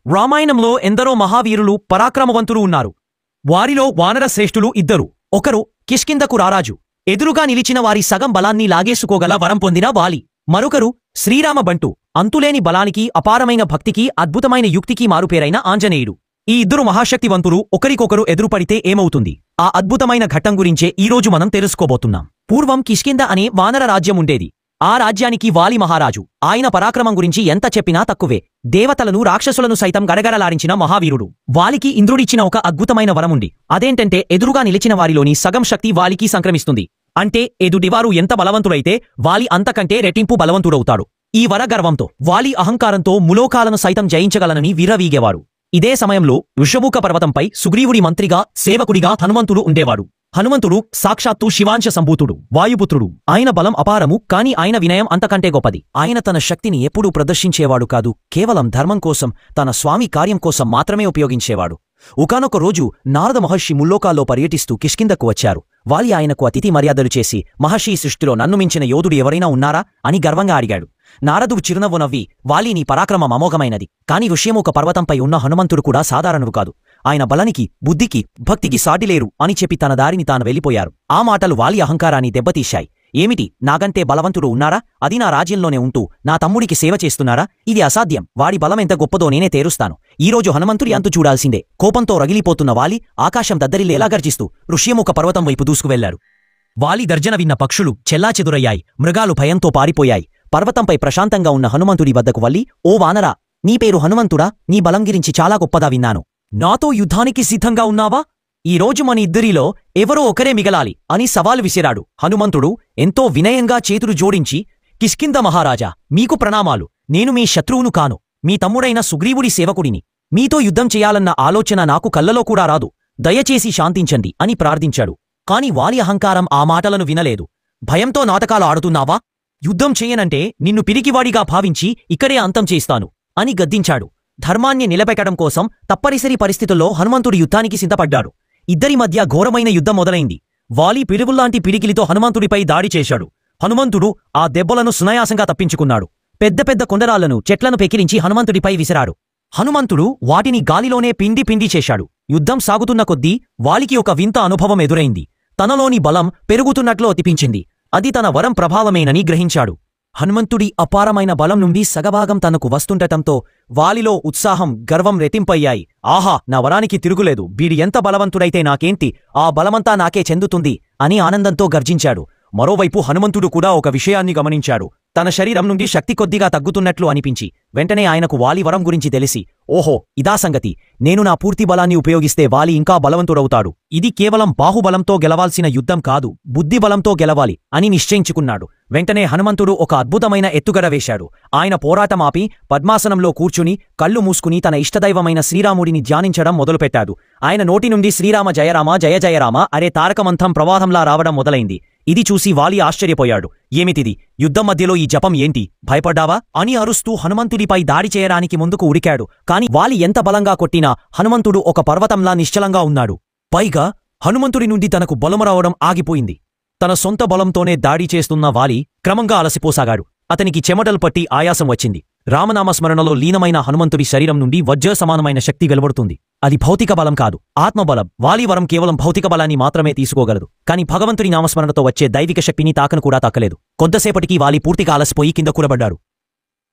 రామాయణంలో ఎందరో మహావీరులు పరాక్రమవంతులు ఉన్నారు. వారిలో వానర శ్రేష్ఠులు ఇద్దరు. ఒకరు కిష్కింధకు రారాజు, ఎదురుగా నిలిచిన వారి సగం బలాన్ని లాగేసుకోగల వరం పొందిన వాలి. మరొకరు శ్రీరామ బంటు, అంతులేని బలానికి, అపారమైన భక్తికి, అద్భుతమైన యుక్తికి మారుపేరైన ఆంజనేయుడు. ఈ ఇద్దరు మహాశక్తివంతులు ఒకరికొకరు ఎదురుపడితే ఏమవుతుంది? ఆ అద్భుతమైన ఘట్టం గురించే ఈరోజు మనం తెలుసుకోబోతున్నాం. పూర్వం కిష్కింధ అనే వానర రాజ్యం ఉండేది. ఆ రాజ్యానికి వాలి మహారాజు. ఆయన పరాక్రమం గురించి ఎంత చెప్పినా తక్కువే. దేవతలను, రాక్షసులను సైతం గడగడలాడించిన మహావీరుడు. వాలికి ఇంద్రుడిచ్చిన ఒక అద్భుతమైన వరముంది. అదేంటంటే ఎదురుగా నిలిచిన వారిలోని సగం శక్తి వాలికి సంక్రమిస్తుంది. అంటే ఎదుటివారు ఎంత బలవంతుడైతే వాలి అంతకంటే రెట్టింపు బలవంతుడవుతాడు. ఈ వర గర్వంతో, వాలి అహంకారంతో ములోకాలను సైతం జయించగలనని విర్రవీగేవాడు. ఇదే సమయంలో ఋషభూక పర్వతంపై సుగ్రీవుడి మంత్రిగా, సేవకుడిగా హనుమంతుడు ఉండేవాడు. హనుమంతుడు సాక్షాత్తు శివాంశ సంభూతుడు, వాయుపుత్రుడు. ఆయన బలం అపారము, కాని ఆయన వినయం అంతకంటే గొప్పది. ఆయన తన శక్తిని ఎప్పుడూ ప్రదర్శించేవాడు కాదు. కేవలం ధర్మం కోసం, తన స్వామి కార్యం కోసం మాత్రమే ఉపయోగించేవాడు. ఒకానొక రోజు నారద మహర్షి ముల్లోకాల్లో పర్యటిస్తూ కిష్కింధకు వచ్చారు. వాలి ఆయనకు అతిథి మర్యాదలు చేసి, మహర్షి సృష్టిలో నన్ను మించిన యోధుడు ఎవరైనా ఉన్నారా అని గర్వంగా అడిగాడు. నారదుడు చిరునవ్వు నవ్వి, వాలి నీ పరాక్రమం అమోఘమైనది. కాని ఋష్యమూక పర్వతంపై ఉన్న హనుమంతుడు కూడా సాధారణుడు కాదు. ఆయన బలానికి, బుద్ధికి, భక్తికి సాటిలేరు అని చెప్పి తన దారిని తాను వెళ్ళిపోయారు. ఆ మాటలు వాలి అహంకారాన్ని దెబ్బతీశాయి. ఏమిటి, నాకంటే బలవంతుడు ఉన్నారా? అది నా రాజ్యంలోనే ఉంటూ నా తమ్ముడికి సేవ చేస్తున్నారా? ఇది అసాధ్యం. వాడి బలం ఎంత గొప్పదో నేనే తేరుస్తాను. ఈరోజు హనుమంతుడి అంతు చూడాల్సిందే. కోపంతో రగిలిపోతున్న వాలి ఆకాశం దద్దరిల్లేలా గర్జిస్తూ ఋష్యమూక పర్వతం వైపు దూసుకువెళ్లారు. వాలి గర్జన విన్న పక్షులు చెల్లాచెదురయ్యాయి. మృగాలు భయంతో పారిపోయాయి. పర్వతంపై ప్రశాంతంగా ఉన్న హనుమంతుడి వద్దకు వల్లి, ఓ వానరా, నీ పేరు హనుమంతుడా? నీ బలం గురించి చాలా గొప్పదా విన్నాను. నాతో యుద్ధానికి సిద్ధంగా ఉన్నావా? ఈరోజు మన ఇద్దరిలో ఎవరో ఒకరే మిగలాలి అని సవాలు విసిరాడు. హనుమంతుడు ఎంతో వినయంగా చేతులు జోడించి, కిష్కింధ మహారాజా, మీకు ప్రణామాలు. నేను మీ శత్రువును కాను. మీ తమ్ముడైన సుగ్రీవుడి సేవకుడిని. మీతో యుద్ధం చేయాలన్న ఆలోచన నాకు కళ్ళలో కూడా రాదు. దయచేసి శాంతించండి అని ప్రార్థించాడు. కాని వాలి అహంకారం ఆ మాటలను వినలేదు. భయంతో నాటకాలు ఆడుతున్నావా? యుద్ధం చేయనంటే నిన్ను పిరికివాడిగా భావించి ఇక్కడే అంతం చేస్తాను అని గద్దించాడు. ధర్మాన్ని నిలబెట్టడం కోసం తప్పనిసరి పరిస్థితుల్లో హనుమంతుడు యుద్ధానికి సిద్ధపడ్డాడు. ఇద్దరి మధ్య ఘోరమైన యుద్ధం మొదలైంది. వాలి పిడుగుల్లాంటి పిడికిలితో హనుమంతుడిపై దాడి చేశాడు. హనుమంతుడు ఆ దెబ్బలను సునాయాసంగా తప్పించుకున్నాడు. పెద్ద పెద్ద కొండరాళ్లను, చెట్లను పెకిరించి హనుమంతుడిపై విసిరాడు. హనుమంతుడు వాటిని గాలిలోనే పిండి పిండి చేశాడు. యుద్ధం సాగుతున్న కొద్దీ వాలికి ఒక వింత అనుభవం ఎదురైంది. తనలోని బలం పెరుగుతున్నట్లు అనిపించింది. అది తన వరం ప్రభావమేనని గ్రహించాడు. హనుమంతుడి అపారమైన బలం నుండి సగభాగం తనకు వస్తుండటంతో వాలిలో ఉత్సాహం, గర్వం రెట్టింపయ్యాయి. ఆహా, నా వరానికి తిరుగులేదు. వీడి ఎంత బలవంతుడైతే నాకేంటి? ఆ బలమంతా నాకే చెందుతుంది అని ఆనందంతో గర్జించాడు. మరోవైపు హనుమంతుడు కూడా ఒక విషయాన్ని గమనించాడు. తన శరీరం నుండి శక్తి కొద్దిగా తగ్గుతున్నట్లు అనిపించి వెంటనే ఆయనకు వాలి వరం గురించి తెలిసి, ఓహో, ఇదా సంగతి. నేను నా పూర్తి బలాన్ని ఉపయోగిస్తే వాలి ఇంకా బలవంతుడవుతాడు. ఇది కేవలం బాహుబలంతో గెలవాల్సిన యుద్ధం కాదు, బుద్ధిబలంతో గెలవాలి అని నిశ్చయించుకున్నాడు. వెంటనే హనుమంతుడు ఒక అద్భుతమైన ఎత్తుగడ వేశాడు. ఆయన పోరాటం ఆపి పద్మాసనంలో కూర్చుని కళ్ళు మూసుకుని తన ఇష్టదైవమైన శ్రీరాముడిని ధ్యానించడం మొదలుపెట్టాడు. ఆయన నోటి నుండి శ్రీరామ జయరామ జయ జయరామ అరే తారకమంత్రం ప్రవాహంలా రావడం మొదలైంది. ఇది చూసి వాలి ఆశ్చర్యపోయాడు. ఏమిటిది? యుద్ధం మధ్యలో ఈ జపం ఏంటి? భయపడ్డావా అని అరుస్తూ హనుమంతుడిపై దాడి చేయడానికి ముందుకు ఉరికాడు. కాని వాలి ఎంత బలంగా కొట్టినా హనుమంతుడు ఒక పర్వతంలా నిశ్చలంగా ఉన్నాడు. పైగా హనుమంతుడి నుండి తనకు బలం రావడం ఆగిపోయింది. తన సొంత బలంతోనే దాడి చేస్తున్న వాలి క్రమంగా అలసిపోసాగాడు. అతనికి చెమటలు పట్టి ఆయాసం వచ్చింది. రామనామస్మరణలో లీనమైన హనుమంతుడి శరీరం నుండి వజ్ర సమానమైన శక్తి వెలువడుతుంది. అది భౌతిక బలం కాదు, ఆత్మబలం. వాలి వరం కేవలం భౌతిక బలాన్ని మాత్రమే తీసుకోగలదు. కాని భగవంతుడి నామస్మరణతో వచ్చే దైవిక శక్తిని తాకను కూడా తాకలేదు. కొంతసేపటికి వాలి పూర్తిగా అలసిపోయి కింద కూలబడ్డాడు.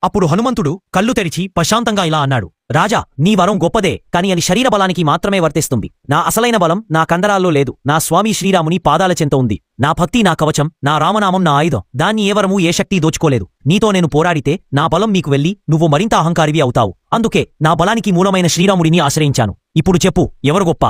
అప్పుడు హనుమంతుడు కళ్ళు తెరిచి ప్రశాంతంగా ఇలా అన్నాడు, రాజా, నీ వరం గొప్పదే, కాని అది శరీర బలానికి మాత్రమే వర్తిస్తుంది. నా అసలైన బలం నా కండరాల్లో లేదు. నా స్వామి శ్రీరాముని పాదాల చెంత ఉంది. నా భక్తి నా కవచం, నా రామనామం నా ఆయుధం. దాన్ని ఏ వరము, ఏ శక్తి దోచుకోలేదు. నీతో నేను పోరాడితే నా బలం మీకు వెళ్లి నువ్వు మరింత అహంకారివి అవుతావు. అందుకే నా బలానికి మూలమైన శ్రీరాముడిని ఆశ్రయించాను. ఇప్పుడు చెప్పు, ఎవరు గొప్ప?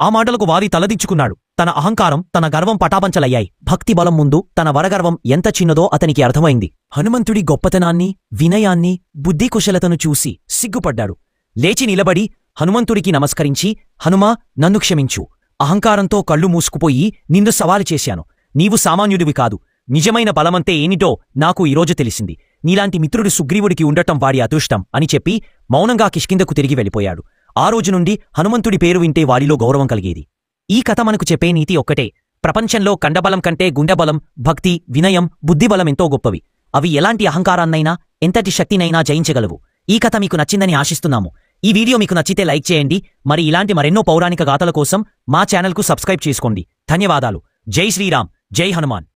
ఆ మాటలకు వాలి తలదించుకున్నాడు. తన అహంకారం, తన గర్వం పటాపంచలయ్యాయి. భక్తి బలం ముందు తన వరగర్వం ఎంత చిన్నదో అతనికి అర్థమైంది. హనుమంతుడి గొప్పతనాన్ని, వినయాన్ని, బుద్ధి కుశలతను చూసి సిగ్గుపడ్డాడు. లేచి నిలబడి హనుమంతుడికి నమస్కరించి, హనుమా, నన్ను క్షమించు. అహంకారంతో కళ్ళు మూసుకుపోయి నిన్ను సవాలు చేశాను. నీవు సామాన్యుడివి కాదు. నిజమైన బలమంతే ఏమిటో నాకు ఈరోజు తెలిసింది. నీలాంటి మిత్రుడు సుగ్రీవుడికి ఉండటం వాడి అదృష్టం అని చెప్పి మౌనంగా కిష్కింధకు తిరిగి వెళ్ళిపోయాడు. ఆ రోజు నుండి హనుమంతుడి పేరు వింటే వాడిలో గౌరవం కలిగేది. ఈ కథ మనకు చెప్పే నీతి ఒక్కటే. ప్రపంచంలో కండబలం కంటే గుండెబలం, భక్తి, వినయం, బుద్ధిబలం ఎంతో గొప్పవి. అవి ఎలాంటి అహంకారాన్నైనా, ఎంతటి శక్తినైనా జయించగలవు. ఈ కథ మీకు నచ్చిందని ఆశిస్తున్నాము. ఈ వీడియో మీకు నచ్చితే లైక్ చేయండి. మరి ఇలాంటి మరెన్నో పౌరాణిక గాథల కోసం మా ఛానల్కు సబ్స్క్రైబ్ చేసుకోండి. ధన్యవాదాలు. జై శ్రీరామ్, జై హనుమాన్.